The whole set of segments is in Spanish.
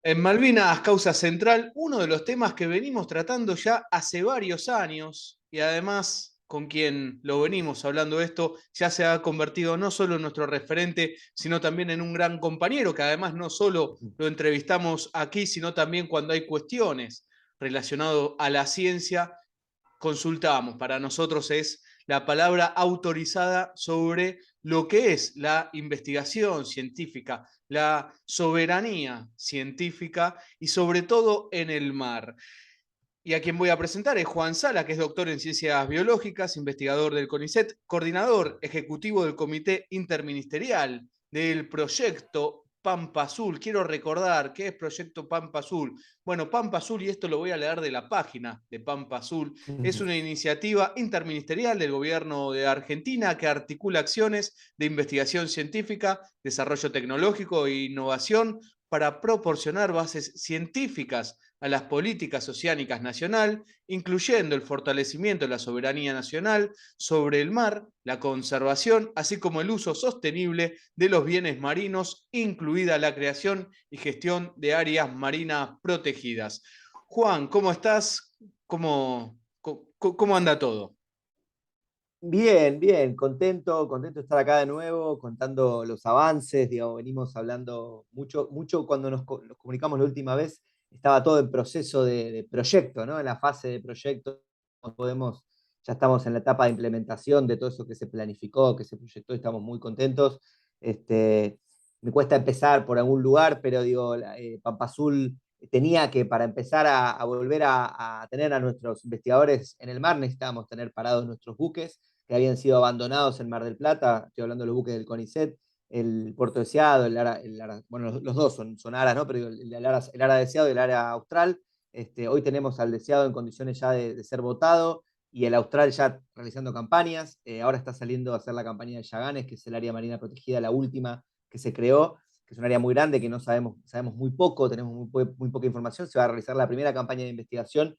En Malvinas, Causa Central, uno de los temas que venimos tratando ya hace varios años y además con quien lo venimos hablando esto, ya se ha convertido no solo en nuestro referente, sino también en un gran compañero que además no solo lo entrevistamos aquí, sino también cuando hay cuestiones relacionadas a la ciencia, consultamos. Para nosotros es la palabra autorizada sobre lo que es la investigación científica, la soberanía científica y sobre todo en el mar. Y a quien voy a presentar es Juan Sala, que es doctor en ciencias biológicas, investigador del CONICET, coordinador ejecutivo del Comité Interministerial del proyecto Pampa Azul. Quiero recordar qué es Proyecto Pampa Azul. Bueno, Pampa Azul, y esto lo voy a leer de la página de Pampa Azul, es una iniciativa interministerial del gobierno de Argentina que articula acciones de investigación científica, desarrollo tecnológico e innovación para proporcionar bases científicas a las políticas oceánicas nacional, incluyendo el fortalecimiento de la soberanía nacional sobre el mar, la conservación, así como el uso sostenible de los bienes marinos, incluida la creación y gestión de áreas marinas protegidas. Juan, ¿cómo estás? ¿Cómo anda todo? Bien, bien, contento de estar acá de nuevo, contando los avances, digamos, venimos hablando mucho, mucho cuando nos comunicamos la última vez, estaba todo en proceso de proyecto, ¿no? En la fase de proyecto, ya estamos en la etapa de implementación de todo eso que se planificó, que se proyectó, y estamos muy contentos. Este, Me cuesta empezar por algún lugar, pero digo, Pampa Azul tenía que, para empezar a volver a tener a nuestros investigadores en el mar, necesitábamos tener parados nuestros buques que habían sido abandonados en Mar del Plata. Estoy hablando de los buques del CONICET, el Puerto Deseado, bueno, los dos son aras, ¿no? Pero el ara Deseado y el ara Austral. Hoy tenemos al Deseado en condiciones ya de ser votado y el Austral ya realizando campañas. Ahora está saliendo a hacer la campaña de Yaganes, que es el área marina protegida, la última que se creó, que es un área muy grande que no sabemos muy poco, tenemos muy poca información. Se va a realizar la primera campaña de investigación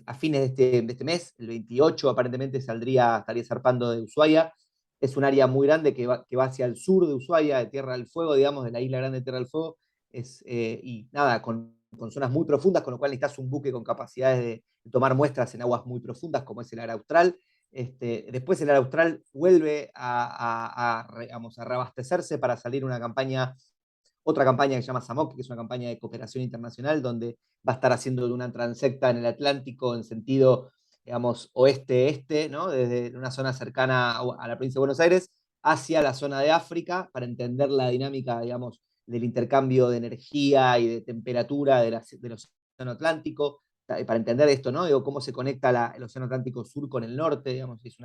a fines de este mes, el 28 aparentemente estaría zarpando de Ushuaia. Es un área muy grande que va hacia el sur de Ushuaia, de Tierra del Fuego, digamos, de la isla grande de Tierra del Fuego, y nada, con zonas muy profundas, con lo cual necesitas un buque con capacidades de tomar muestras en aguas muy profundas, como es el Ara Austral. Después el Ara Austral vuelve a reabastecerse para salir otra campaña que se llama SAMOC, que es una campaña de cooperación internacional, donde va a estar haciendo de una transecta en el Atlántico en sentido, digamos, oeste-este, ¿no? Desde una zona cercana a la provincia de Buenos Aires hacia la zona de África, para entender la dinámica, digamos, del intercambio de energía y de temperatura del Océano Atlántico, para entender esto, ¿no? Digo, cómo se conecta el Océano Atlántico Sur con el norte, digamos, es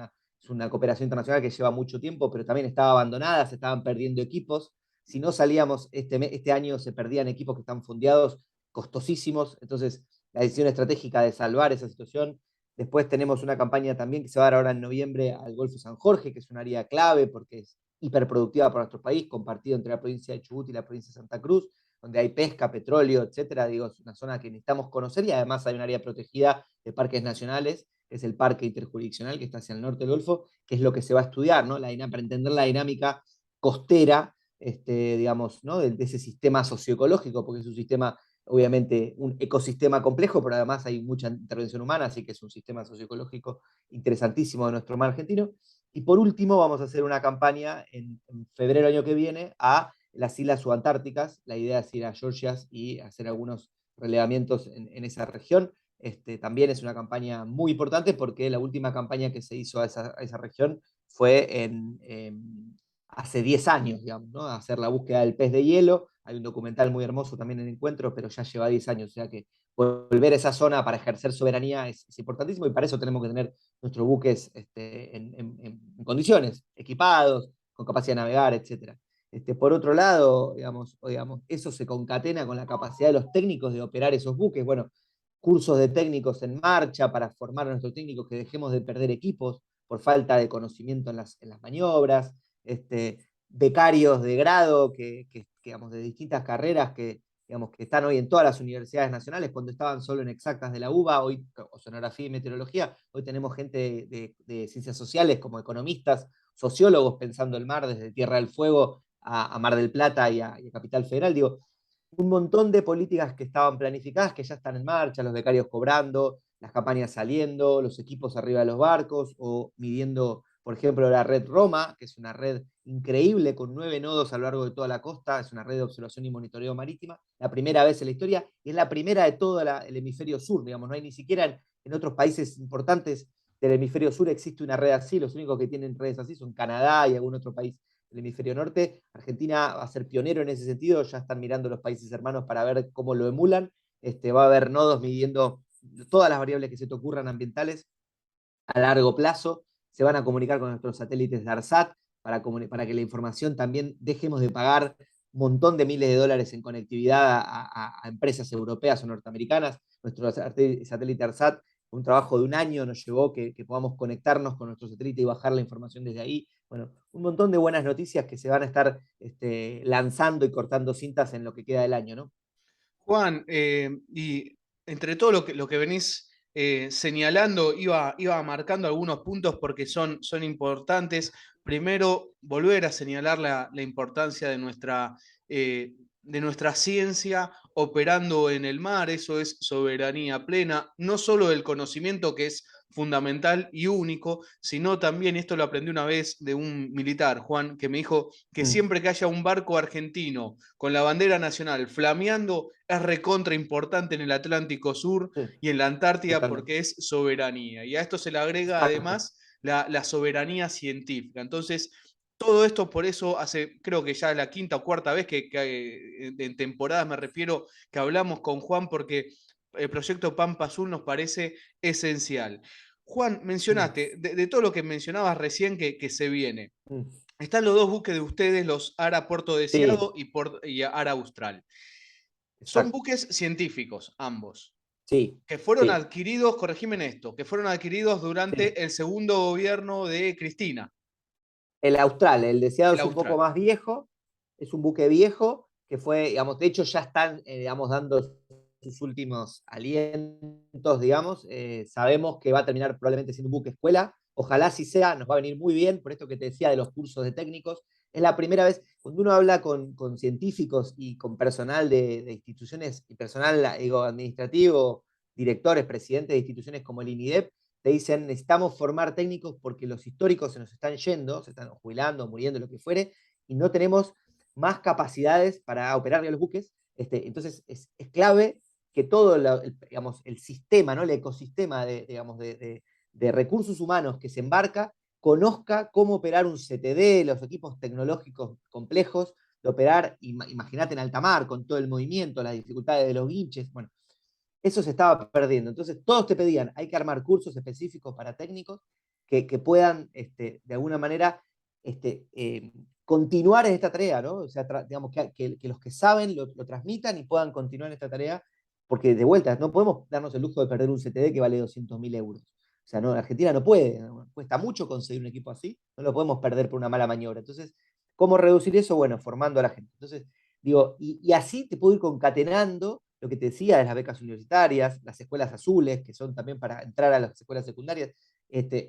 una cooperación internacional que lleva mucho tiempo, pero también estaba abandonada, se estaban perdiendo equipos. Si no salíamos este año, se perdían equipos que están fondeados, costosísimos. Entonces, la decisión estratégica de salvar esa situación. Después tenemos una campaña también que se va a dar ahora en noviembre al Golfo San Jorge, que es un área clave porque es hiperproductiva para nuestro país, compartido entre la provincia de Chubut y la provincia de Santa Cruz, donde hay pesca, petróleo, etcétera. Digo, es una zona que necesitamos conocer, y además hay un área protegida de parques nacionales, que es el parque interjurisdiccional que está hacia el norte del Golfo, que es lo que se va a estudiar, ¿no? Para entender la dinámica costera, digamos, ¿no? de ese sistema socioecológico, porque es un sistema, obviamente, un ecosistema complejo, pero además hay mucha intervención humana, así que es un sistema socioecológico interesantísimo de nuestro mar argentino. Y por último, vamos a hacer una campaña en febrero del año que viene a las islas subantárticas. La idea es ir a Georgias y hacer algunos relevamientos en esa región. También es una campaña muy importante porque la última campaña que se hizo a esa región fue hace 10 años, digamos, ¿no? Hacer la búsqueda del pez de hielo. Hay un documental muy hermoso también en Encuentro, pero ya lleva 10 años, o sea que volver a esa zona para ejercer soberanía es importantísimo, y para eso tenemos que tener nuestros buques en condiciones, equipados, con capacidad de navegar, etc. Por otro lado, digamos, eso se concatena con la capacidad de los técnicos de operar esos buques. Bueno, cursos de técnicos en marcha para formar a nuestros técnicos, que dejemos de perder equipos por falta de conocimiento en las maniobras, becarios de grado digamos, de distintas carreras digamos, que están hoy en todas las universidades nacionales. Cuando estaban solo en exactas de la UBA, hoy oceanografía y meteorología, hoy tenemos gente de ciencias sociales como economistas, sociólogos, pensando el mar desde Tierra del Fuego a Mar del Plata y a Capital Federal. Digo, un montón de políticas que estaban planificadas, que ya están en marcha, los becarios cobrando, las campañas saliendo, los equipos arriba de los barcos, o midiendo, por ejemplo, la red Roma, que es una red increíble con 9 nodos a lo largo de toda la costa, es una red de observación y monitoreo marítima, la primera vez en la historia, y es la primera de todo el hemisferio sur, digamos, no hay ni siquiera en otros países importantes del hemisferio sur existe una red así, los únicos que tienen redes así son Canadá y algún otro país del hemisferio norte. Argentina va a ser pionero en ese sentido, ya están mirando los países hermanos para ver cómo lo emulan. Va a haber nodos midiendo todas las variables que se te ocurran ambientales a largo plazo. Se van a comunicar con nuestros satélites de ARSAT para que la información también dejemos de pagar un montón de miles de dólares en conectividad a empresas europeas o norteamericanas. Nuestro satélite ARSAT, un trabajo de un año nos llevó que podamos conectarnos con nuestro satélite y bajar la información desde ahí. Bueno, un montón de buenas noticias que se van a estar lanzando y cortando cintas en lo que queda del año, ¿no? Juan, y entre todo lo que venís señalando, iba marcando algunos puntos porque son importantes. Primero, volver a señalar la importancia de nuestra ciencia operando en el mar, eso es soberanía plena, no solo del conocimiento que es fundamental y único, sino también, esto lo aprendí una vez de un militar, Juan, que me dijo que Mm. siempre que haya un barco argentino con la bandera nacional flameando, es recontra importante en el Atlántico Sur Sí, y en la Antártida totalmente. porque es soberanía. Y a esto se le agrega Exacto. además la soberanía científica. Entonces, todo esto por eso hace, creo que ya la quinta o cuarta vez que en temporadas me refiero, que hablamos con Juan porque el proyecto Pampa Azul nos parece esencial. Juan, Mm, mencionaste, de todo lo que mencionabas recién que se viene, mm. están los dos buques de ustedes, los Ara Puerto Sí, Deseado y Ara Austral. Son exacto. buques científicos, ambos, Sí, que fueron sí, adquiridos, corregime en esto, que fueron adquiridos sí. durante el segundo gobierno de Cristina, El Austral, el deseado el es un poco Austral. más viejo, es un buque viejo que fue, digamos, de hecho ya están, digamos, dando sus últimos alientos, digamos. Sabemos que va a terminar probablemente siendo un buque escuela. Ojalá así sea, nos va a venir muy bien, por esto que te decía de los cursos de técnicos. Es la primera vez, cuando uno habla con científicos y con personal de instituciones, y personal, digo, administrativo, directores, presidentes de instituciones como el INIDEP, te dicen necesitamos formar técnicos porque los históricos se nos están yendo, se están jubilando, muriendo, lo que fuere, y no tenemos más capacidades para operar los buques. Entonces es clave que todo digamos, el sistema, ¿no? El ecosistema digamos, de recursos humanos que se embarca conozca cómo operar un CTD, los equipos tecnológicos complejos, de operar, imagínate en alta mar, con todo el movimiento, las dificultades de los guinches, bueno, eso se estaba perdiendo. Entonces, todos te pedían, hay que armar cursos específicos para técnicos que puedan, de alguna manera, continuar en esta tarea, ¿no? O sea, digamos, que los que saben lo transmitan y puedan continuar en esta tarea, porque de vuelta, no podemos darnos el lujo de perder un CTD que vale 200.000 euros. O sea, no, Argentina no puede, ¿no? Cuesta mucho conseguir un equipo así, no lo podemos perder por una mala maniobra. Entonces, ¿cómo reducir eso? Bueno, formando a la gente. Entonces, digo, y así te puedo ir concatenando lo que te decía de las becas universitarias, las escuelas azules, que son también para entrar a las escuelas secundarias,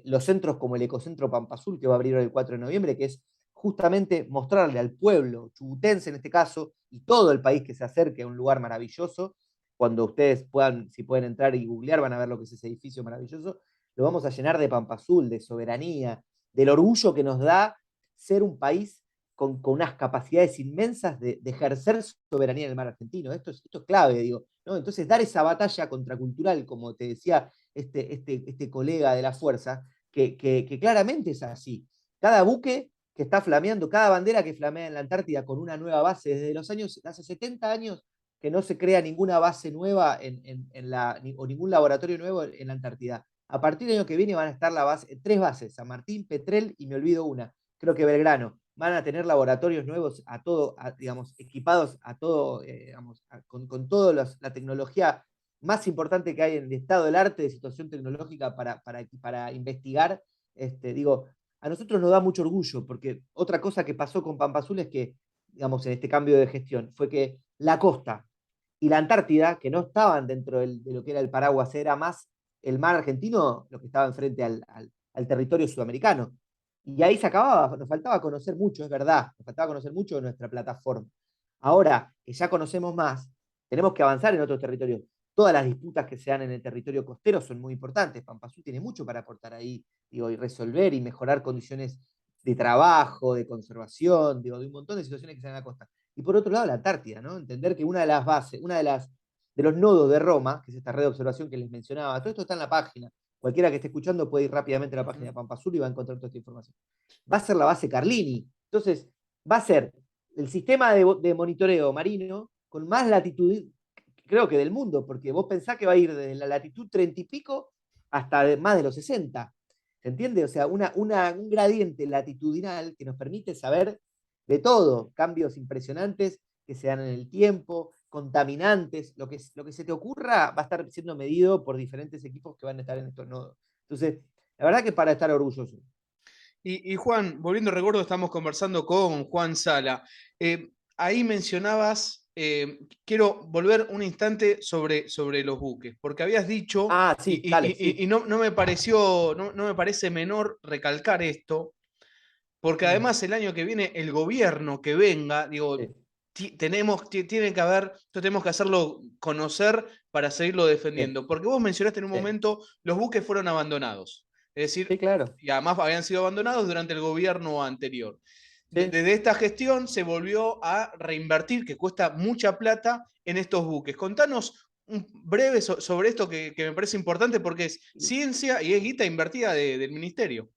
los centros como el Ecocentro Pampa Azul, que va a abrir el 4 de noviembre, que es justamente mostrarle al pueblo chubutense en este caso, y todo el país que se acerque a un lugar maravilloso, cuando ustedes puedan, si pueden entrar y googlear, van a ver lo que es ese edificio maravilloso, lo vamos a llenar de Pampa Azul, de soberanía, del orgullo que nos da ser un país con unas capacidades inmensas de ejercer soberanía en el mar argentino. Esto es clave, digo. ¿No? Entonces, dar esa batalla contracultural, como te decía este colega de la fuerza, que claramente es así. Cada buque que está flameando, cada bandera que flamea en la Antártida con una nueva base, desde los años, hace 70 años que no se crea ninguna base nueva o ningún laboratorio nuevo en la Antártida. A partir del año que viene van a estar tres bases, San Martín, Petrel y me olvido una, creo que Belgrano. Van a tener laboratorios nuevos digamos, equipados a todo, digamos, con toda la tecnología más importante que hay en el estado del arte de situación tecnológica para investigar. Digo, a nosotros nos da mucho orgullo, porque otra cosa que pasó con Pampa Azul es que, digamos, en este cambio de gestión, fue que la costa y la Antártida, que no estaban dentro de lo que era el paraguas, era más el mar argentino, lo que estaba enfrente al territorio sudamericano. Y ahí se acababa, nos faltaba conocer mucho, es verdad, nos faltaba conocer mucho de nuestra plataforma. Ahora que ya conocemos más, tenemos que avanzar en otros territorios. Todas las disputas que se dan en el territorio costero son muy importantes. Pampa Sul tiene mucho para aportar ahí, digo, y resolver y mejorar condiciones de trabajo, de conservación, digo, de un montón de situaciones que se dan en la costa. Y por otro lado, la Antártida, ¿no? Entender que una de las bases, de los nodos de Roma, que es esta red de observación que les mencionaba, todo esto está en la página. Cualquiera que esté escuchando puede ir rápidamente a la página de Pampa Sul y va a encontrar toda esta información. Va a ser la base Carlini. Entonces, va a ser el sistema de monitoreo marino con más latitud, creo que del mundo, porque vos pensás que va a ir desde la latitud 30 y pico hasta más de los 60. ¿Se entiende? O sea, un gradiente latitudinal que nos permite saber de todo, cambios impresionantes que se dan en el tiempo, contaminantes, lo que se te ocurra va a estar siendo medido por diferentes equipos que van a estar en estos nodos. Entonces, la verdad que para estar orgulloso. Y Juan, volviendo a recuerdo, estamos conversando con Juan Sala. Ahí mencionabas, quiero volver un instante sobre los buques, porque habías dicho, Ah, sí, dale, sí. y no me pareció, no me parece menor recalcar esto, porque Mm, además el año que viene el gobierno que venga, digo, sí, tiene que haber, esto tenemos que hacerlo conocer para seguirlo sí, defendiendo, porque vos mencionaste en un sí, momento, los buques fueron abandonados, es sí, decir, claro. y además habían sido abandonados durante el gobierno anterior. Sí. Desde esta gestión se volvió a reinvertir, que cuesta mucha plata, en estos buques. Contanos un breve sobre esto que me parece importante porque es ciencia y es guita invertida del ministerio.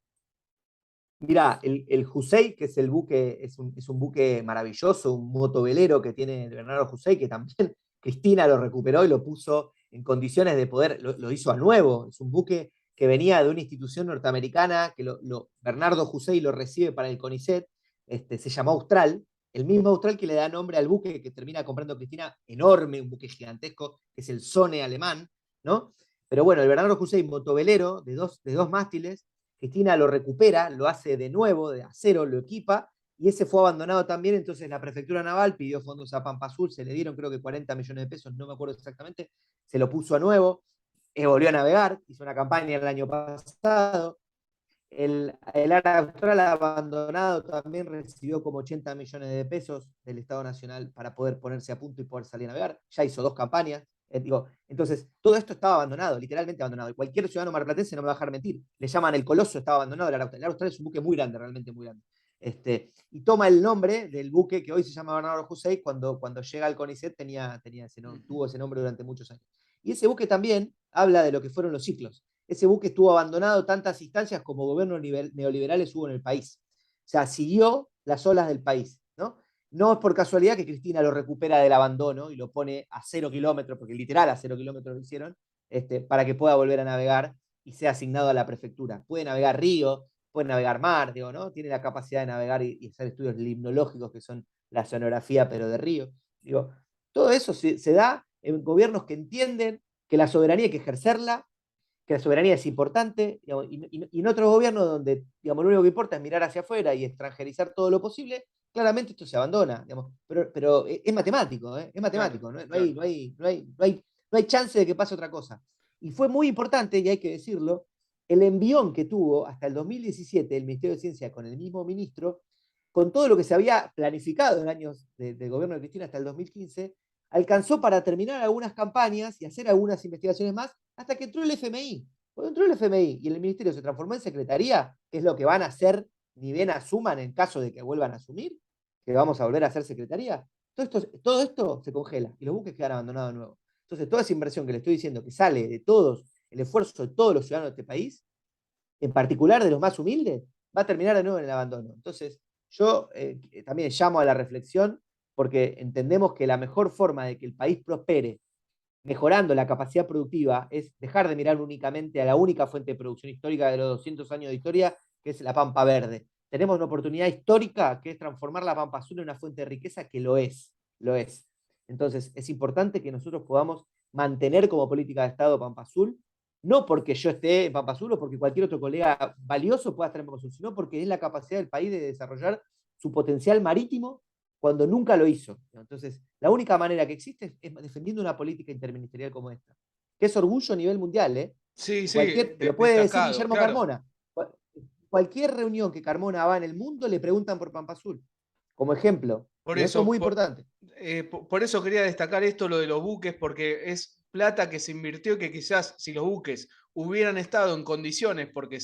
Mira, el Jusei, que es el buque, es un buque maravilloso, un motovelero que tiene Bernardo Jusei, que también Cristina lo recuperó y lo puso en condiciones de poder, lo hizo a nuevo. Es un buque que venía de una institución norteamericana, que Bernardo Jusei lo recibe para el CONICET, se llama Austral, el mismo Austral que le da nombre al buque que termina comprando Cristina, enorme, un buque gigantesco, que es el Sone alemán, ¿no? Pero bueno, el Bernardo Jusei, motovelero de dos mástiles, Cristina lo recupera, lo hace de nuevo, de acero, lo equipa, y ese fue abandonado también, entonces la prefectura naval pidió fondos a Pampa Azul, se le dieron creo que 40 millones de pesos, no me acuerdo exactamente, se lo puso a nuevo, volvió a navegar, hizo una campaña el año pasado, el ARA Austral abandonado también recibió como 80 millones de pesos del Estado Nacional para poder ponerse a punto y poder salir a navegar. Ya hizo dos campañas. Entonces, todo esto estaba abandonado, literalmente abandonado. Y cualquier ciudadano marplatense no me va a dejar mentir. Le llaman el Coloso, estaba abandonado. El ARA Austral es un buque muy grande, realmente muy grande. Y toma el nombre del buque que hoy se llama Bernardo José, cuando llega al CONICET tuvo ese nombre durante muchos años. Y ese buque también habla de lo que fueron los ciclos. Ese buque estuvo abandonado tantas instancias como gobiernos neoliberales hubo en el país. O sea, siguió las olas del país, ¿no? No es por casualidad que Cristina lo recupera del abandono y lo pone a 0 kilómetros, porque literal a 0 kilómetros lo hicieron, para que pueda volver a navegar y sea asignado a la prefectura. Puede navegar río, puede navegar mar, digo, ¿no? Tiene la capacidad de navegar y hacer estudios limnológicos que son la sonografía, pero de río. Digo, todo eso se da en gobiernos que entienden que la soberanía hay que ejercerla, que la soberanía es importante, digamos, y en otros gobiernos donde digamos, lo único que importa es mirar hacia afuera y extranjerizar todo lo posible, claramente esto se abandona, digamos, pero es matemático, ¿eh? Es Claro, matemático, claro. no hay chance de que pase otra cosa. Y fue muy importante, y hay que decirlo, el envión que tuvo hasta el 2017 el Ministerio de Ciencia con el mismo ministro, con todo lo que se había planificado en años del gobierno de Cristina hasta el 2015, alcanzó para terminar algunas campañas y hacer algunas investigaciones más hasta que entró el FMI. Cuando entró el FMI y el ministerio se transformó en secretaría, que es lo que van a hacer ni bien asuman en caso de que vuelvan a asumir, que vamos a volver a hacer secretaría, todo esto se congela y los buques quedan abandonados de nuevo. Entonces, toda esa inversión que le estoy diciendo que sale de todos, el esfuerzo de todos los ciudadanos de este país, en particular de los más humildes, va a terminar de nuevo en el abandono. Entonces, yo también llamo a la reflexión porque entendemos que la mejor forma de que el país prospere mejorando la capacidad productiva es dejar de mirar únicamente a la única fuente de producción histórica de los 200 años de historia, que es la pampa verde. Tenemos una oportunidad histórica que es transformar la pampa azul en una fuente de riqueza que lo es, lo es. Entonces, es importante que nosotros podamos mantener como política de Estado Pampa Azul, no porque yo esté en Pampa Azul o porque cualquier otro colega valioso pueda estar en Pampa Azul, sino porque es la capacidad del país de desarrollar su potencial marítimo cuando nunca lo hizo. Entonces, la única manera que existe es defendiendo una política interministerial como esta, que es orgullo a nivel mundial, ¿eh? Sí, sí, Te lo puede decir destacado, Guillermo claro. Carmona. Cualquier reunión que Carmona va en el mundo le preguntan por Pampa Azul. Como ejemplo, Por Digo, eso es eso, muy importante. por eso quería destacar esto, lo de los buques, porque es plata que se invirtió que quizás si los buques hubieran estado en condiciones porque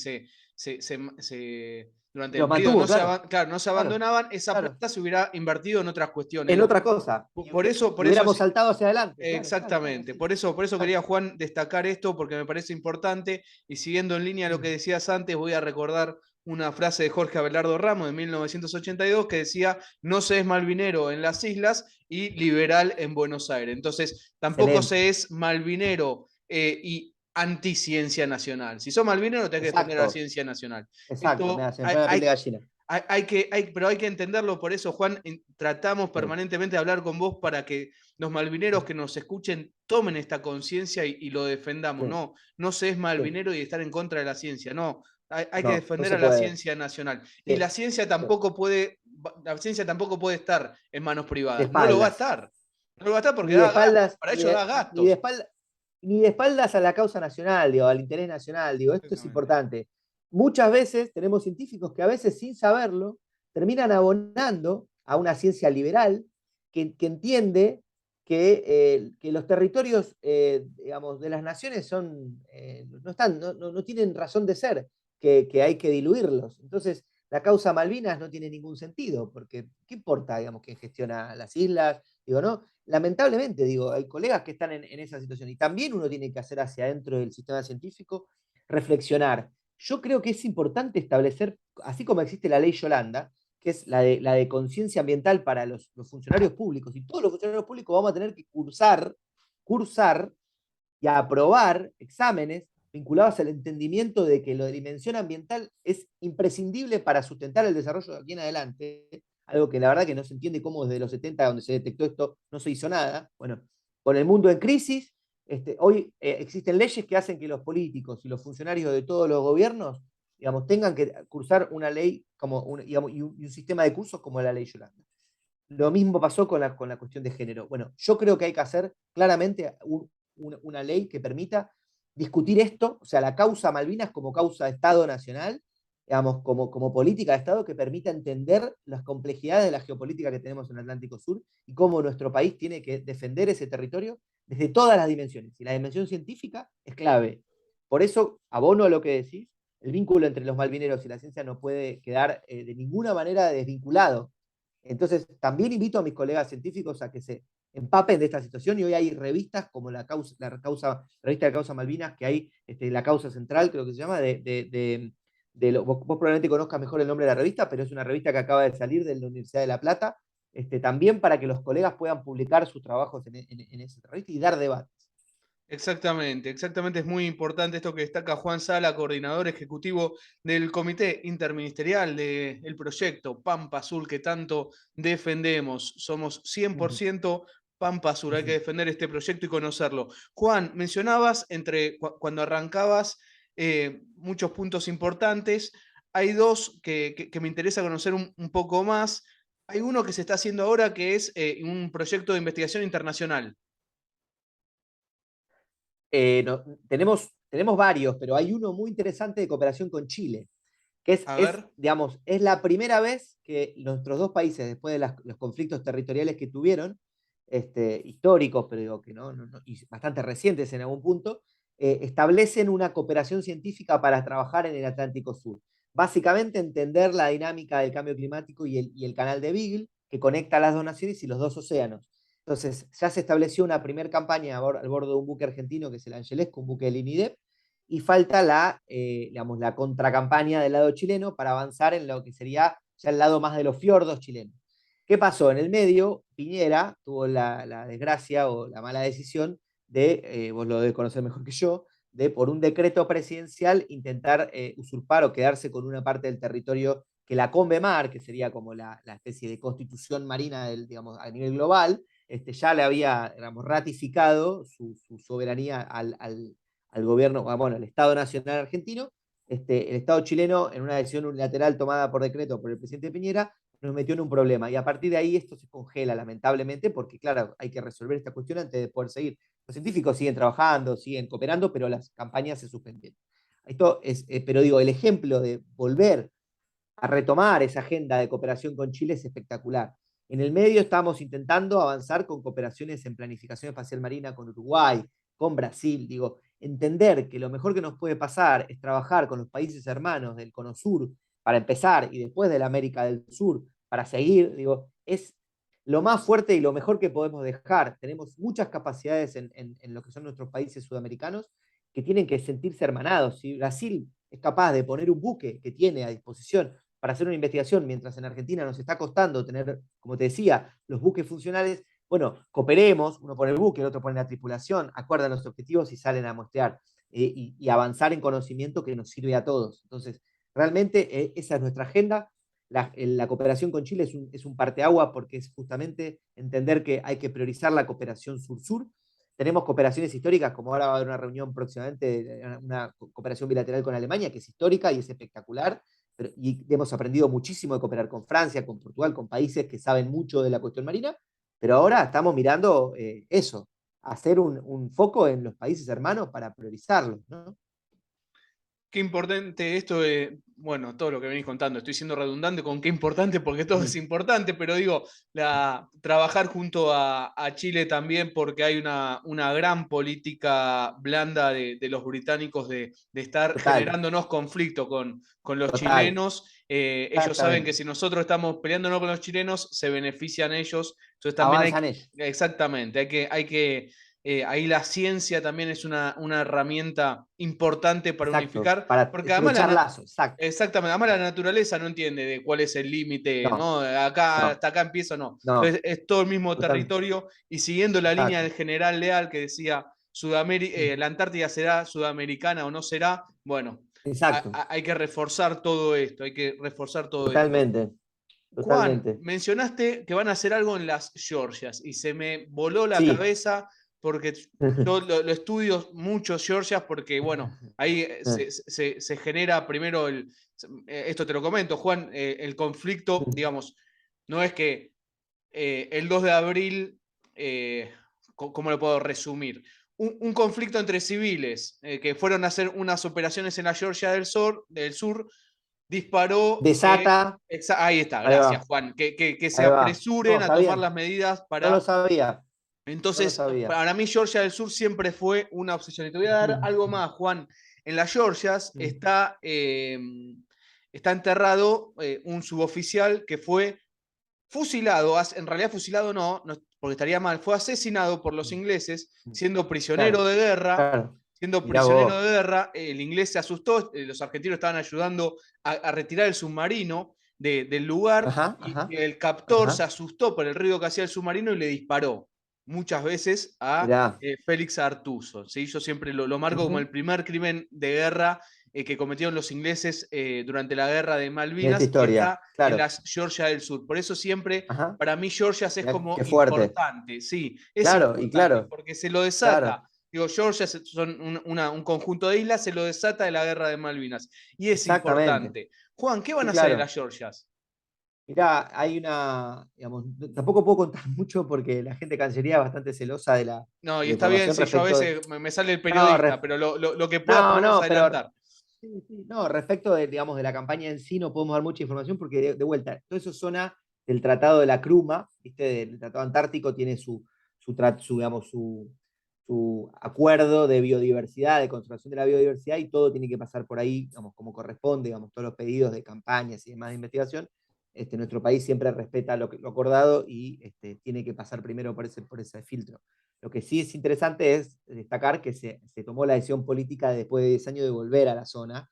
durante el Los periodo mantuvo, claro, claro, no se claro, abandonaban, esa claro. plata se hubiera invertido en otras cuestiones. En Digo, otra cosa. por Y eso hubiéramos saltado hacia adelante, claro, claro, claro, exactamente, sí. por eso quería, Exacto. Juan, destacar esto porque me parece importante y siguiendo en línea lo que Mm. decías antes, voy a recordar una frase de Jorge Abelardo Ramos de 1982 que decía, no se es malvinero en las islas y liberal en Buenos Aires. Entonces, tampoco Excelente. se es malvinero y anticiencia nacional. Si sos malvinero, tenés que defender a la Exacto, ciencia nacional. exacto. Esto Se me pone la piel de gallina. pero hay que entenderlo, por eso, Juan, tratamos Sí, permanentemente de hablar con vos para que los malvineros que nos escuchen tomen esta conciencia y lo defendamos. sí, No, no se es sí. malvinero y estar en contra de la ciencia, no. Hay que No, no defender se a la puede. ciencia nacional. Y Sí, sí. la ciencia tampoco puede estar en manos De privadas. No lo va a espaldas. estar. No lo va a estar porque Ni de da gastos, espaldas, para ello da ni de gastos. espaldas, ni de espaldas a la causa nacional, digo, al interés nacional, digo, esto es Exactamente. importante. Muchas veces tenemos científicos que a veces sin saberlo terminan abonando a una ciencia liberal que entiende que los territorios digamos, de las naciones no, están, no tienen razón de ser, que hay que diluirlos. Entonces, la causa Malvinas no tiene ningún sentido, porque ¿qué importa, digamos, quién gestiona las islas? Digo, ¿no? Lamentablemente, digo, hay colegas que están en esa situación y también uno tiene que hacer hacia adentro del sistema científico, reflexionar. Yo creo que es importante establecer, así como existe la ley Yolanda, que es la de conciencia ambiental para los funcionarios públicos, y todos los funcionarios públicos vamos a tener que cursar y a aprobar exámenes vinculados al entendimiento de que lo de dimensión ambiental es imprescindible para sustentar el desarrollo de aquí en adelante, algo que la verdad que no se entiende cómo desde los 70, donde se detectó esto, no se hizo nada. Bueno, con el mundo en crisis, hoy existen leyes que hacen que los políticos y los funcionarios de todos los gobiernos, digamos, tengan que cursar una ley como digamos, y un sistema de cursos como la ley Yolanda. Lo mismo pasó con la cuestión de género. Bueno, yo creo que hay que hacer claramente una ley que permita discutir esto, o sea, la causa Malvinas como causa de Estado nacional, digamos, como política de Estado que permita entender las complejidades de la geopolítica que tenemos en el Atlántico Sur y cómo nuestro país tiene que defender ese territorio desde todas las dimensiones. Y la dimensión científica es clave. Por eso, abono a lo que decís, el vínculo entre los malvineros y la ciencia no puede quedar de ninguna manera desvinculado. Entonces, también invito a mis colegas científicos a que se empapen de esta situación y hoy hay revistas como la revista de Causa Malvinas, que hay la Causa Central, creo que se llama, vos probablemente conozcas mejor el nombre de la revista, pero es una revista que acaba de salir de la Universidad de La Plata, también para que los colegas puedan publicar sus trabajos en esa revista y dar debates. Exactamente, exactamente, es muy importante esto que destaca Juan Sala, coordinador ejecutivo del Comité Interministerial del proyecto Pampa Azul que tanto defendemos. Somos 100% Pampa Azul, hay que defender este proyecto y conocerlo. Juan, mencionabas cuando arrancabas muchos puntos importantes. Hay dos que me interesa conocer un poco más. Hay uno que se está haciendo ahora que es un proyecto de investigación internacional. Tenemos varios, pero hay uno muy interesante de cooperación con Chile, que A ver. digamos, es la primera vez que nuestros dos países, después de los conflictos territoriales que tuvieron, históricos, pero digo que y bastante recientes en algún punto, establecen una cooperación científica para trabajar en el Atlántico Sur. Básicamente entender la dinámica del cambio climático y el canal de Beagle, que conecta las dos naciones y los dos océanos. Entonces, ya se estableció una primera campaña al bordo de un buque argentino, que es el Angelesco, un buque del INIDEP, y falta digamos, la contracampaña del lado chileno para avanzar en lo que sería ya el lado más de los fiordos chilenos. ¿Qué pasó? En el medio, Piñera tuvo la desgracia o la mala decisión vos lo debes conocer mejor que yo, de por un decreto presidencial intentar usurpar o quedarse con una parte del territorio que la Convemar, que sería como la especie de constitución marina digamos, a nivel global, ya le había digamos, ratificado su soberanía al gobierno, bueno, al Estado Nacional Argentino. El Estado chileno, en una decisión unilateral tomada por decreto por el presidente Piñera, nos metió en un problema. Y a partir de ahí esto se congela, lamentablemente, porque, claro, hay que resolver esta cuestión antes de poder seguir. Los científicos siguen trabajando, siguen cooperando, pero las campañas se suspendieron. Esto pero digo, el ejemplo de volver a retomar esa agenda de cooperación con Chile es espectacular. En el medio estamos intentando avanzar con cooperaciones en planificación espacial marina con Uruguay, con Brasil. Digo, entender que lo mejor que nos puede pasar es trabajar con los países hermanos del Cono Sur para empezar y después de la América del Sur para seguir, digo, es lo más fuerte y lo mejor que podemos dejar. Tenemos muchas capacidades en lo que son nuestros países sudamericanos que tienen que sentirse hermanados. Si Brasil es capaz de poner un buque que tiene a disposición para hacer una investigación, mientras en Argentina nos está costando tener, como te decía, los buques funcionales, bueno, cooperemos, uno pone el buque, el otro pone la tripulación, acuerdan los objetivos y salen a muestrear y avanzar en conocimiento que nos sirve a todos. Entonces, realmente esa es nuestra agenda. La cooperación con Chile es un parteagua porque es justamente entender que hay que priorizar la cooperación sur-sur. Tenemos cooperaciones históricas, como ahora va a haber una reunión próximamente, una cooperación bilateral con Alemania, que es histórica y es espectacular, y hemos aprendido muchísimo de cooperar con Francia, con Portugal, con países que saben mucho de la cuestión marina, pero ahora estamos mirando eso, hacer un foco en los países hermanos para priorizarlos, ¿no? Qué importante esto de, bueno, todo lo que venís contando, estoy siendo redundante con qué importante porque todo es importante, pero digo, trabajar junto a Chile también porque hay una gran política blanda de los británicos de estar Total, generándonos conflicto con los total, chilenos. Ellos saben que exactamente. si nosotros estamos peleándonos con los chilenos, se benefician ellos. Entonces también Avanzan ellos. exactamente, ahí la ciencia también es una herramienta importante para Exacto, unificar, para porque además estrechar lazos, exacto. exactamente, además la naturaleza no entiende de cuál es el límite, No, ¿no? Acá, no, hasta acá empieza, no. no, Entonces es todo el mismo total, territorio y siguiendo la línea exacto, del general Leal que decía la Antártida será sudamericana o no será, bueno, exacto, hay que reforzar todo esto, hay que reforzar todo esto. totalmente, Juan, totalmente. mencionaste que van a hacer algo en las Georgias y se me voló la Sí. cabeza porque yo lo estudio mucho Georgias porque, bueno, ahí se genera primero esto te lo comento, Juan, el conflicto, digamos, no es que el 2 de abril, ¿cómo lo puedo resumir? Un conflicto entre civiles que fueron a hacer unas operaciones en la Georgia del sur disparó que. Desata, Ahí está, ahí gracias va, Juan. Que se ahí va. No, apresuren a está tomar bien, las medidas no lo para. sabía, no lo Entonces, sabía. para mí Georgia del Sur siempre fue una obsesión. Y te voy a dar algo más, Juan. En las Georgias está enterrado un suboficial que fue fusilado, en realidad fusilado no, porque estaría mal, fue asesinado por los ingleses siendo prisionero Claro, de guerra. claro. Siendo Mirá prisionero vos. de guerra, el inglés se asustó, los argentinos estaban ayudando a retirar el submarino del lugar Ajá, y ajá, el captor se ajá. asustó por el ruido que hacía el submarino y le disparó muchas veces a Mirá. Félix Artuso. ¿Sí? Yo siempre lo marco como Ujú. el primer crimen de guerra que cometieron los ingleses durante la guerra de En esta Malvinas y historia, está en claro. las Georgia del Sur. Por eso siempre, Ajá. para mí, Georgia es Mirá, como qué fuerte. importante. Sí, es Claro, y importante claro, porque se lo desata. claro. Digo, Georgia son un conjunto de islas, se lo desata de la guerra de Malvinas. Y es Exactamente. importante. Juan, ¿qué van Sí, a hacer en claro. las Georgias? Mirá, hay una, digamos, tampoco puedo contar mucho porque la gente de Cancillería es bastante celosa No, de y la está bien información si yo a respecto de. veces me sale el No, periodista, pero lo que pueda no, podemos no, pero adelantar. sí, sí, no, respecto de, digamos, de la campaña en sí, no podemos dar mucha información porque, de vuelta, todo eso es zona del Tratado de la Cruma, ¿viste? El Tratado Antártico tiene digamos, su acuerdo de biodiversidad, de conservación de la biodiversidad, y todo tiene que pasar por ahí, digamos, como corresponde, digamos, todos los pedidos de campañas y demás de investigación. Nuestro país siempre respeta lo acordado y tiene que pasar primero por ese filtro. Lo que sí es interesante es destacar que se tomó la decisión política después de 10 años de volver a la zona,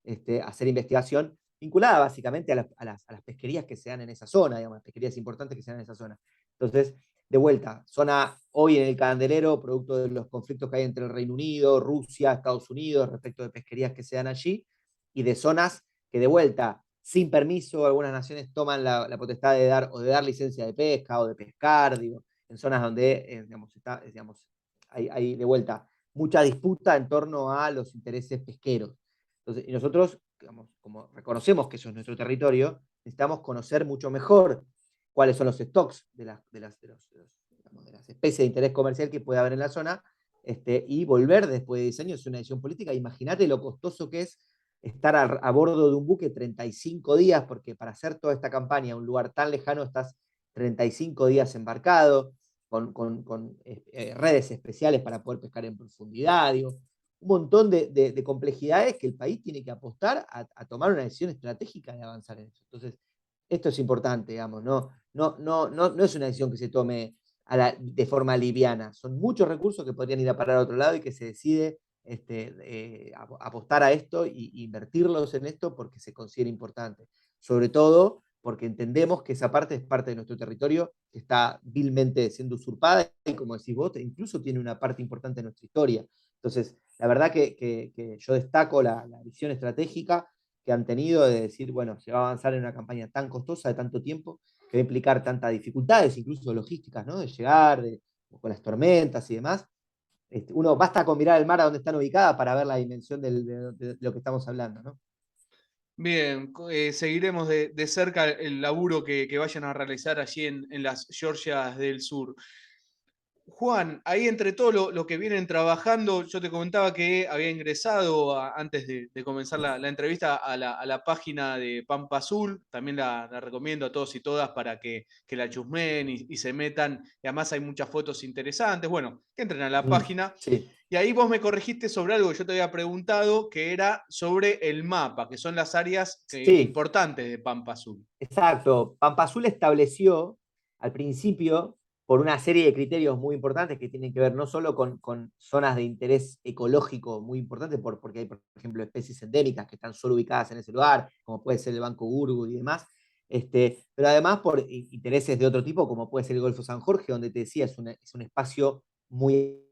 a hacer investigación vinculada básicamente a las pesquerías que se dan en esa zona, digamos, las pesquerías importantes que se dan en esa zona. Entonces, de vuelta, zona hoy en el candelero, producto de los conflictos que hay entre el Reino Unido, Rusia, Estados Unidos, respecto de pesquerías que se dan allí, y de zonas que de vuelta, sin permiso, algunas naciones toman la potestad de dar licencia de pesca o de pescar, digo, en zonas donde digamos, hay de vuelta mucha disputa en torno a los intereses pesqueros. Entonces, y nosotros, digamos, como reconocemos que eso es nuestro territorio, necesitamos conocer mucho mejor cuáles son los stocks de las especies de interés comercial que puede haber en la zona, y volver después de 10 años es una decisión política. Imagínate lo costoso que es estar bordo de un buque 35 días, porque para hacer toda esta campaña en un lugar tan lejano estás 35 días embarcado, con redes especiales para poder pescar en profundidad, digo, un montón de complejidades que el país tiene que apostar a tomar una decisión estratégica de avanzar en eso. Entonces, esto es importante, digamos, no es una decisión que se tome de forma liviana, son muchos recursos que podrían ir a parar a otro lado y que se decide apostar a esto e invertirlos en esto porque se considera importante. Sobre todo porque entendemos que esa parte es parte de nuestro territorio que está vilmente siendo usurpada y, como decís vos, incluso tiene una parte importante de nuestra historia. Entonces, la verdad que yo destaco la visión estratégica que han tenido de decir, bueno, se va a avanzar en una campaña tan costosa de tanto tiempo, que va a implicar tantas dificultades, incluso logísticas, ¿no? De llegar, con las tormentas y demás. Uno basta con mirar el mar a donde están ubicadas para ver la dimensión de lo que estamos hablando, ¿no? Bien, seguiremos de cerca el laburo que vayan a realizar allí en las Georgias del Sur. Juan, ahí entre todo lo que vienen trabajando, yo te comentaba que había ingresado antes de comenzar la entrevista a la página de Pampa Azul, también la recomiendo a todos y todas para que la chusmeen y se metan, y además hay muchas fotos interesantes, bueno, que entren a la página. Sí. Y ahí vos me corregiste sobre algo que yo te había preguntado, que era sobre el mapa, que son las áreas Sí, importantes de Pampa Azul. exacto. Pampa Azul estableció al principio, por una serie de criterios muy importantes que tienen que ver no solo con zonas de interés ecológico muy importantes, porque hay, por ejemplo, especies endémicas que están solo ubicadas en ese lugar, como puede ser el Banco Urgu y demás, pero además por intereses de otro tipo, como puede ser el Golfo San Jorge, donde te decía, es un espacio muy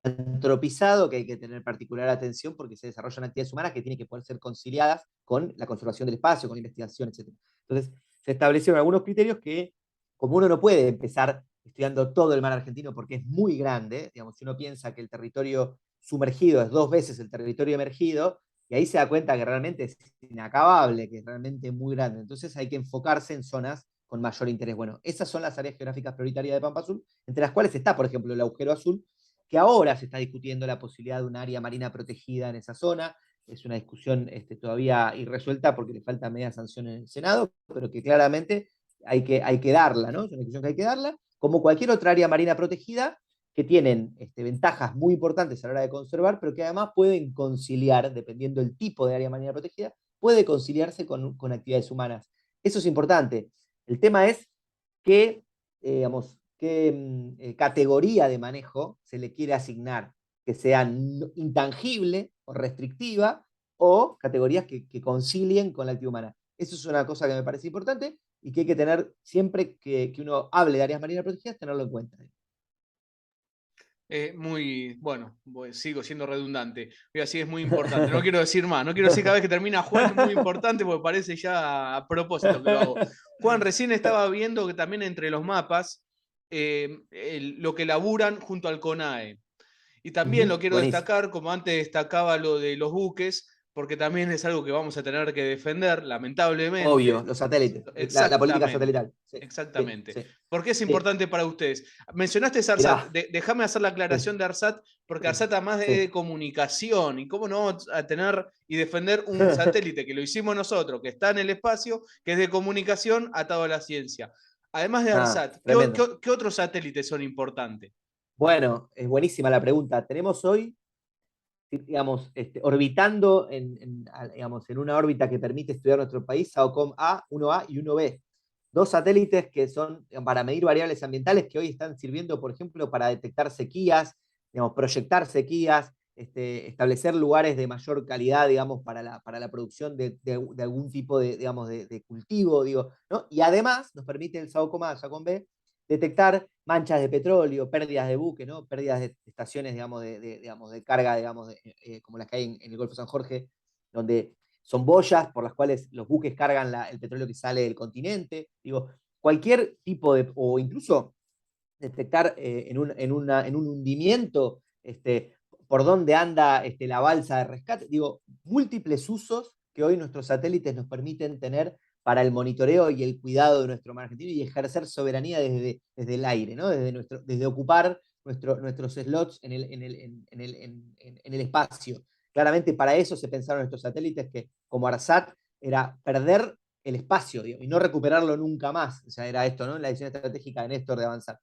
antropizado que hay que tener particular atención porque se desarrollan actividades humanas que tienen que poder ser conciliadas con la conservación del espacio, con investigación, etc. Entonces, se establecieron algunos criterios que, como uno no puede empezar estudiando todo el mar argentino porque es muy grande, digamos, si uno piensa que el territorio sumergido es 2 veces el territorio emergido, y ahí se da cuenta que realmente es inacabable, que es realmente muy grande. Entonces hay que enfocarse en zonas con mayor interés. Bueno, esas son las áreas geográficas prioritarias de Pampa Azul, entre las cuales está, por ejemplo, el agujero azul, que ahora se está discutiendo la posibilidad de un área marina protegida en esa zona. Es una discusión todavía irresuelta porque le falta media sanción en el Senado, pero que claramente hay que darla, ¿no? Es una discusión que hay que darla, como cualquier otra área marina protegida, que tienen ventajas muy importantes a la hora de conservar, pero que además pueden conciliar, dependiendo del tipo de área marina protegida, puede conciliarse con actividades humanas. Eso es importante. El tema es que, digamos, qué categoría de manejo se le quiere asignar, que sea intangible o restrictiva, o categorías que concilien con la actividad humana. Eso es una cosa que me parece importante y que hay que tener siempre que uno hable de áreas marinas protegidas, tenerlo en cuenta. Muy, bueno, sigo siendo redundante. Pero así es muy importante. No quiero decir más. No quiero decir cada vez que termina Juan, muy importante, porque parece ya a propósito que lo hago. Juan, recién estaba viendo que también entre los mapas lo que laburan junto al CONAE. Y también lo quiero Buenísimo. destacar, como antes destacaba lo de los buques, porque también es algo que vamos a tener que defender, Obvio, lamentablemente. los satélites, la política Exactamente, satelital. Sí, sí, exactamente. sí. ¿Por qué es Sí. importante para ustedes? Mencionaste ARSAT, Mirá, déjame hacer la sí, aclaración de ARSAT, porque sí, ARSAT además de sí. comunicación, y cómo no vamos a tener y defender un satélite que lo hicimos nosotros, que está en el espacio, que es de comunicación atado a la ciencia. Además de Ah, ARSAT, tremendo. qué otros satélites son importantes? Bueno, es buenísima la pregunta. Tenemos hoy, digamos, orbitando digamos, en una órbita que permite estudiar nuestro país, SAOCOM A, 1A y 1B. Dos satélites que son para medir variables ambientales que hoy están sirviendo, por ejemplo, para detectar sequías, digamos, proyectar sequías, establecer lugares de mayor calidad, digamos, para la producción de algún tipo digamos, de cultivo, digo, ¿no? Y además nos permite el SAOCOM A, SAOCOM B, detectar manchas de petróleo, pérdidas de buque, ¿no? Pérdidas de estaciones, digamos, digamos, de carga, digamos, como las que hay en el Golfo San Jorge, donde son boyas por las cuales los buques cargan el petróleo que sale del continente. Digo, cualquier tipo de, o incluso detectar en un hundimiento por dónde anda la balsa de rescate. Digo, múltiples usos que hoy nuestros satélites nos permiten tener para el monitoreo y el cuidado de nuestro mar argentino y ejercer soberanía desde el aire, ¿no? Desde ocupar nuestros slots en el espacio. Claramente para eso se pensaron estos satélites que, como ARSAT, era perder el espacio, digamos, y no recuperarlo nunca más. O sea, era esto, ¿no? La decisión estratégica de Néstor de avanzar.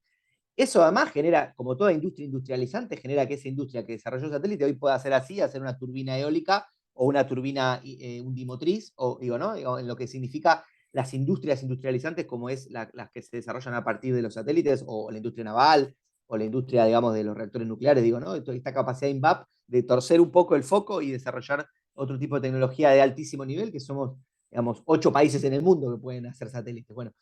Eso además genera, como toda industria industrializante, genera que esa industria que desarrolló satélite hoy pueda hacer así, hacer una turbina eólica o una turbina undimotriz, o digo, ¿no? Digo, en lo que significa las industrias industrializantes como es las que se desarrollan a partir de los satélites, o la industria naval, o la industria, digamos, de los reactores nucleares, digo, ¿no? Esta capacidad de INVAP de torcer un poco el foco y desarrollar otro tipo de tecnología de altísimo nivel, que somos, digamos, 8 países en el mundo que pueden hacer satélites. Bueno,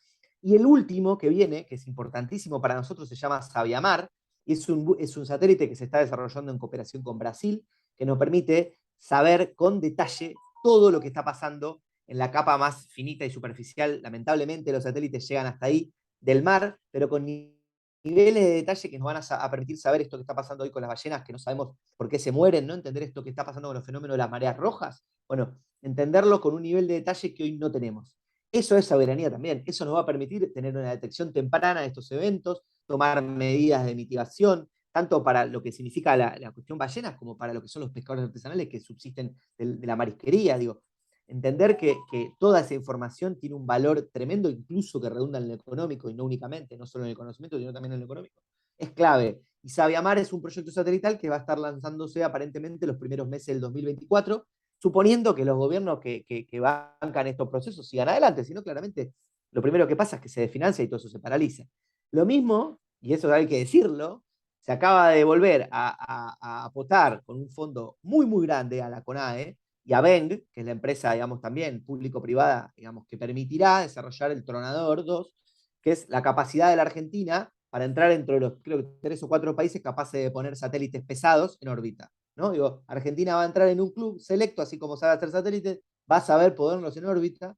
y el último que viene, que es importantísimo para nosotros, se llama Sabiamar, y es un satélite que se está desarrollando en cooperación con Brasil, que nos permite saber con detalle todo lo que está pasando en la capa más finita y superficial. Lamentablemente los satélites llegan hasta ahí del mar, pero con niveles de detalle que nos van a permitir saber esto que está pasando hoy con las ballenas, que no sabemos por qué se mueren, ¿no? Entender esto que está pasando con los fenómenos de las mareas rojas. Bueno, entenderlo con un nivel de detalle que hoy no tenemos. Eso es soberanía también. Eso nos va a permitir tener una detección temprana de estos eventos, tomar medidas de mitigación, tanto para lo que significa la cuestión ballenas como para lo que son los pescadores artesanales que subsisten de la marisquería. Digo, entender que toda esa información tiene un valor tremendo, incluso que redunda en lo económico y no únicamente, no solo en el conocimiento, sino también en lo económico, es clave. Y Sabiamar es un proyecto satelital que va a estar lanzándose aparentemente los primeros meses del 2024, suponiendo que los gobiernos que bancan estos procesos sigan adelante, sino claramente lo primero que pasa es que se desfinancia y todo eso se paraliza. Lo mismo, y eso hay que decirlo, se acaba de volver a apostar con un fondo muy, muy grande a la CONAE y a Beng, que es la empresa, digamos, también público-privada, digamos, que permitirá desarrollar el Tronador 2, que es la capacidad de la Argentina para entrar entre los, creo que 3 o 4 países capaces de poner satélites pesados en órbita. ¿No? Digo, Argentina va a entrar en un club selecto, así como sabe hacer satélites, va a saber ponerlos en órbita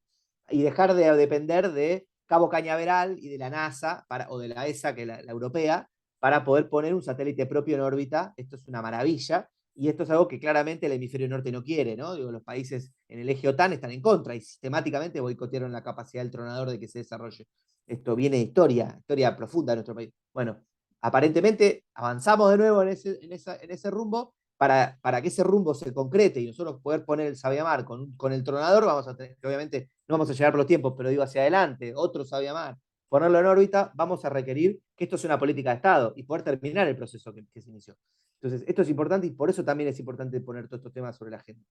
y dejar de depender de Cabo Cañaveral y de la NASA, o de la ESA, que es la europea, para poder poner un satélite propio en órbita. Esto es una maravilla. Y esto es algo que claramente el hemisferio norte no quiere, ¿no? Digo, los países en el eje OTAN están en contra y sistemáticamente boicotearon la capacidad del tronador de que se desarrolle. Esto viene de historia profunda de nuestro país. Bueno, aparentemente avanzamos de nuevo en ese rumbo. Para que ese rumbo se concrete y nosotros poder poner el Sabiamar con el tronador, vamos a tener, que obviamente no vamos a llegar por los tiempos, pero digo hacia adelante, otro Sabiamar, ponerlo en órbita, vamos a requerir que esto sea una política de Estado y poder terminar el proceso que se inició. Entonces, esto es importante y por eso también es importante poner todos estos temas sobre la agenda.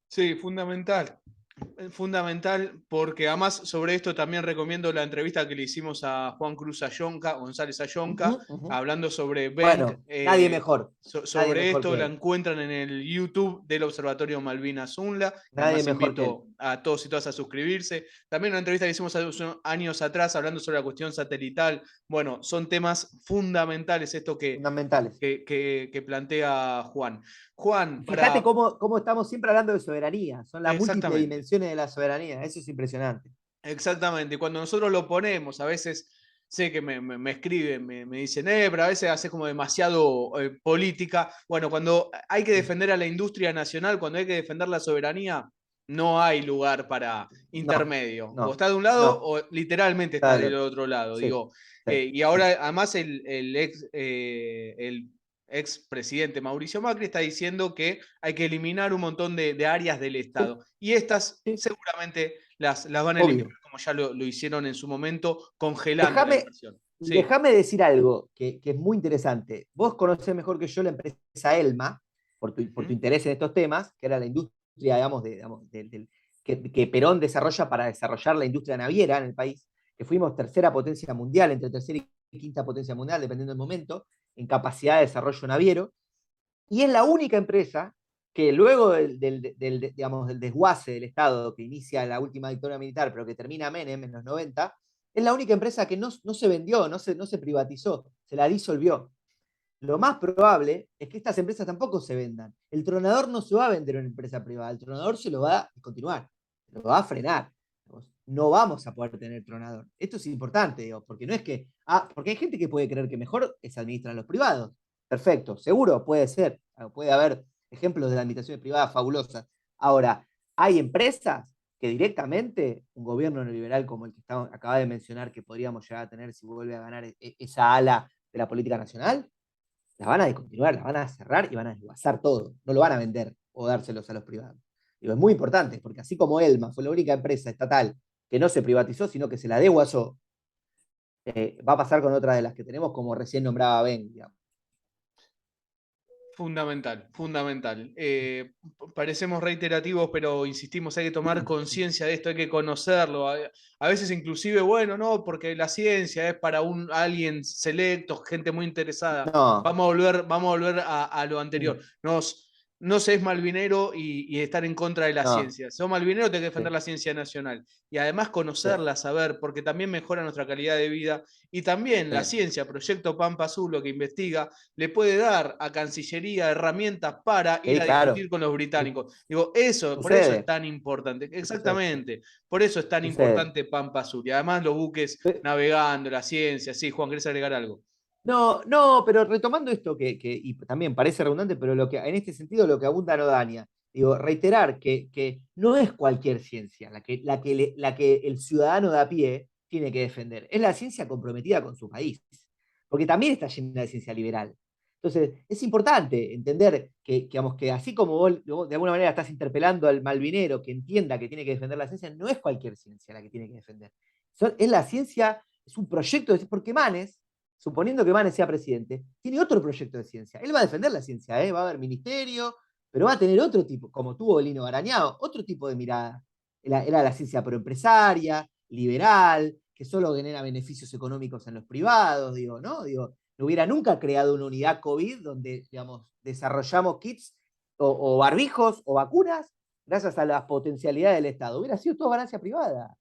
Sí, fundamental. Fundamental, porque además sobre esto también recomiendo la entrevista que le hicimos a Juan Cruz Ayonca, González Ayonca, hablando sobre Benk. Bueno, nadie Sobre mejor esto que la él, encuentran en el YouTube del Observatorio Malvinas UNLA. nadie Además mejor que él. invito a todos y todas a suscribirse. También una entrevista que hicimos hace unos años atrás hablando sobre la cuestión satelital. Bueno, son temas fundamentales esto Fundamentales. que plantea Juan. Juan, Fíjate para... cómo estamos siempre hablando de soberanía, son las múltiples Exactamente. dimensiones de la soberanía, eso es impresionante. Exactamente, cuando nosotros lo ponemos, a veces sé que me escriben, me dicen, pero a veces hace como demasiado política. Bueno, cuando hay que Sí. defender a la industria nacional, cuando hay que defender la soberanía, no hay lugar para No, intermedio. O no, está de un lado no, o literalmente está está del del otro. otro lado. Sí, Digo, sí, y sí. ahora además el ex presidente Mauricio Macri está diciendo que hay que eliminar un montón de áreas del Sí, Estado. Y estas sí, seguramente las van a eliminar obvio. como ya lo hicieron en su momento, congelando la Déjame, inversión. Sí. déjame decir algo que es muy interesante. Vos conocés mejor que yo la empresa Elma, por tu Ujú. interés en estos temas, que era la industria, digamos, que Perón desarrolla para desarrollar la industria naviera en el país, que fuimos tercera potencia mundial, entre tercera y quinta potencia mundial, dependiendo del momento, en capacidad de desarrollo naviero. Y es la única empresa que luego digamos, del desguace del Estado que inicia la última dictadura militar, pero que termina Menem en los 90, es la única empresa que no se vendió, no se privatizó, se la disolvió. Lo más probable es que estas empresas tampoco se vendan. El tronador no se va a vender a una empresa privada, el tronador se lo va a continuar, lo va a frenar. No vamos a poder tener tronador. Esto es importante, digo, porque no es que. Porque hay gente que puede creer que mejor es administrar a los privados. Perfecto, seguro, puede ser. Puede haber ejemplos de administraciones privadas fabulosas. Ahora, hay empresas que directamente un gobierno neoliberal como el que acaba de mencionar que podríamos llegar a tener si vuelve a ganar esa ala de la política nacional, las van a descontinuar, las van a cerrar y van a desguazar todo. No lo van a vender o dárselos a los privados. Digo, es muy importante, porque así como Elma fue la única empresa estatal que no se privatizó, sino que se la desguazó, va a pasar con otras de las que tenemos, como recién nombraba Ben, digamos. Fundamental, fundamental. Parecemos reiterativos, pero insistimos, hay que tomar conciencia de esto, hay que conocerlo. A veces inclusive, bueno, no, porque la ciencia es para alguien selecto, gente muy interesada. No. Vamos a volver a lo anterior. No se es malvinero y estar en contra de la No. ciencia. Si sos malvinero, tenés que defender Sí, la ciencia nacional. Y además sí, conocerla, saber, porque también mejora nuestra calidad de vida. Y también la sí. ciencia, Proyecto Pampa Azul, lo que investiga, le puede dar a Cancillería herramientas para ir Sí, a claro. discutir con los británicos. Digo, eso, por eso es Sucede, tan importante. sucede, Exactamente. Por eso es tan sucede. importante Pampa Azul. Y además los buques navegando, la ciencia. Sí, Juan, ¿querés agregar algo? No, no, pero retomando esto y también parece redundante, pero en este sentido lo que abunda no daña. Digo, reiterar que no es cualquier ciencia la que el ciudadano de a pie tiene que defender. Es la ciencia comprometida con su país, porque también está llena de ciencia liberal. Entonces, es importante entender digamos, que así como vos de alguna manera estás interpelando al malvinero que entienda que tiene que defender la ciencia, no es cualquier ciencia la que tiene que defender. Es la ciencia, es un proyecto, porque Manes, suponiendo que Manes sea presidente, tiene otro proyecto de ciencia. Él va a defender la ciencia, va a haber ministerio, pero va a tener otro tipo, como tuvo Lino Barañao, otro tipo de mirada. Era la ciencia proempresaria, liberal, que solo genera beneficios económicos en los privados, digo, ¿no? Digo, no hubiera nunca creado una unidad COVID donde, digamos, desarrollamos kits o barbijos o vacunas gracias a las potencialidades del Estado. Hubiera sido toda ganancia privada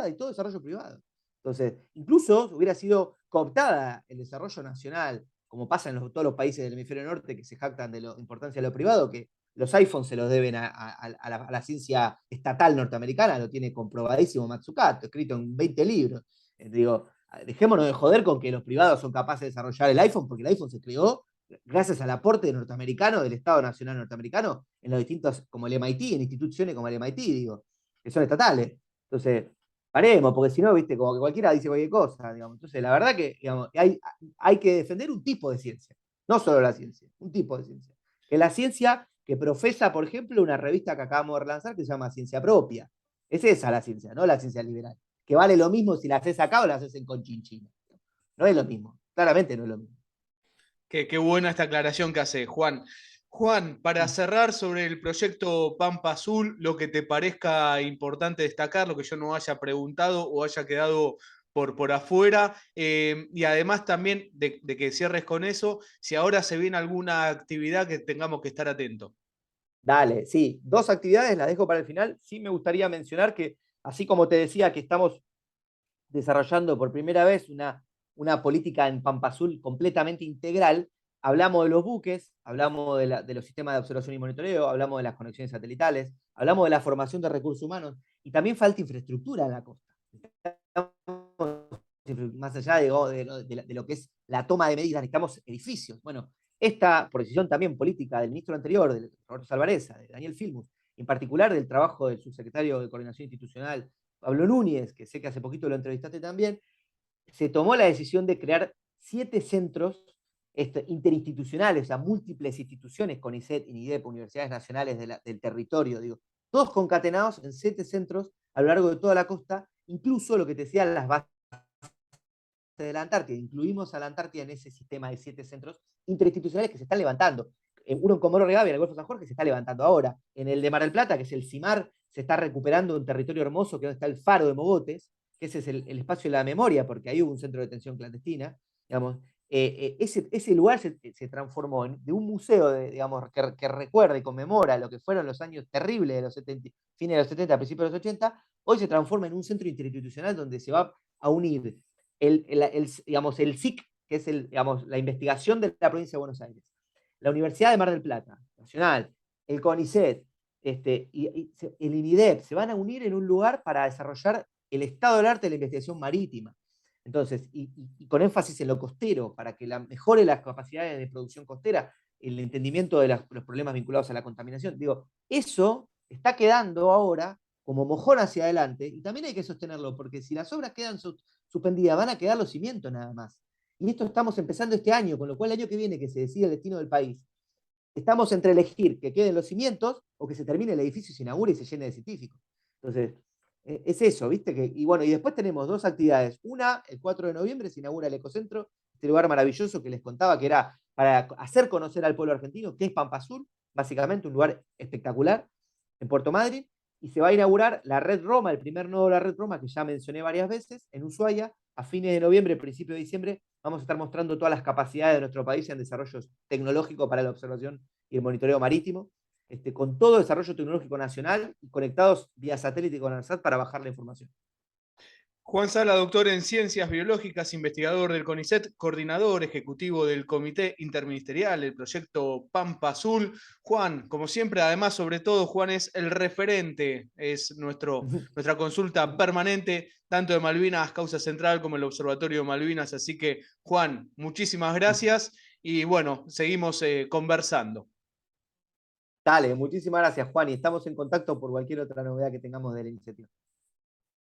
y todo desarrollo privado. Entonces, incluso hubiera sido cooptada el desarrollo nacional, como pasa en todos los países del hemisferio norte que se jactan de la importancia de lo privado, que los iPhones se los deben a la ciencia estatal norteamericana, lo tiene comprobadísimo Matsukato, escrito en 20 libros. Digo, dejémonos de joder con que los privados son capaces de desarrollar el iPhone, porque el iPhone se creó gracias al aporte norteamericano, del Estado Nacional norteamericano, en los distintos, como el MIT, en instituciones como el MIT, digo, que son estatales. Entonces, paremos, porque si no, viste, como que cualquiera dice cualquier cosa, digamos. Entonces, la verdad que, digamos, hay que defender un tipo de ciencia, no solo la ciencia, un tipo de ciencia. Que la ciencia que profesa, por ejemplo, una revista que acabamos de lanzar que se llama Ciencia Propia. Es esa la ciencia, no la ciencia liberal. Que vale lo mismo si la haces acá o la haces en Conchinchina. No es lo mismo, claramente no es lo mismo. Qué buena esta aclaración que hace, Juan. Juan, para cerrar sobre el proyecto Pampa Azul, lo que te parezca importante destacar, lo que yo no haya preguntado o haya quedado por afuera, y además también de que cierres con eso, si ahora se viene alguna actividad que tengamos que estar atentos. Dale, sí, dos actividades las dejo para el final. Sí me gustaría mencionar que, así como te decía que estamos desarrollando por primera vez una política en Pampa Azul completamente integral, hablamos de los buques, hablamos de los sistemas de observación y monitoreo, hablamos de las conexiones satelitales, hablamos de la formación de recursos humanos y también falta infraestructura en la costa. Más allá de lo que es la toma de medidas, necesitamos edificios. Bueno, esta, por decisión también política del ministro anterior, de Roberto Salvareza, de Daniel Filmus, en particular del trabajo del subsecretario de Coordinación Institucional, Pablo Núñez, que sé que hace poquito lo entrevistaste también, se tomó la decisión de crear 7 centros interinstitucionales, o sea, múltiples instituciones, CONICET, INIDEP, universidades nacionales del territorio, digo, todos concatenados en 7 centros a lo largo de toda la costa, incluso lo que te decía, las bases de la Antártida. Incluimos a la Antártida en ese sistema de 7 centros interinstitucionales que se están levantando. Uno en Comodoro Rivadavia, en el Golfo San Jorge, se está levantando ahora. En el de Mar del Plata, que es el CIMAR, se está recuperando un territorio hermoso, que es donde está el faro de Mogotes, que ese es el espacio de la memoria, porque ahí hubo un centro de detención clandestina. Digamos, ese lugar se transformó de un museo digamos, que recuerda y conmemora lo que fueron los años terribles de los 70, fines de los 70, principios de los 80, hoy se transforma en un centro interinstitucional donde se va a unir digamos, el SIC, que es digamos, la investigación de la provincia de Buenos Aires, la Universidad de Mar del Plata, Nacional, el CONICET, y el INIDEP, se van a unir en un lugar para desarrollar el estado del arte de la investigación marítima. Entonces, y con énfasis en lo costero, para que mejore las capacidades de producción costera, el entendimiento de los problemas vinculados a la contaminación. Digo, eso está quedando ahora como mojón hacia adelante, y también hay que sostenerlo, porque si las obras quedan suspendidas, van a quedar los cimientos nada más. Y esto estamos empezando este año, con lo cual el año que viene, que se decide el destino del país, estamos entre elegir que queden los cimientos o que se termine el edificio y se inaugure y se llene de científicos. Entonces, es eso, ¿viste? Y bueno, y después tenemos dos actividades. Una, el 4 de noviembre se inaugura el Ecocentro, este lugar maravilloso que les contaba que era para hacer conocer al pueblo argentino, que es Pampa Sur, básicamente un lugar espectacular en Puerto Madryn, y se va a inaugurar la Red Roma, el primer nodo de la Red Roma, que ya mencioné varias veces, en Ushuaia, a fines de noviembre, principio de diciembre, vamos a estar mostrando todas las capacidades de nuestro país en desarrollo tecnológico para la observación y el monitoreo marítimo, con todo desarrollo tecnológico nacional y conectados vía satélite con ANSAT para bajar la información. Juan Sala, doctor en Ciencias Biológicas, investigador del CONICET, coordinador ejecutivo del Comité Interministerial, el proyecto Pampa Azul. Juan, como siempre, además, sobre todo, Juan es el referente, es nuestra consulta permanente, tanto de Malvinas, Causa Central, como el Observatorio de Malvinas. Así que, Juan, muchísimas gracias y bueno, seguimos conversando. Dale, muchísimas gracias, Juan, y estamos en contacto por cualquier otra novedad que tengamos de la iniciativa.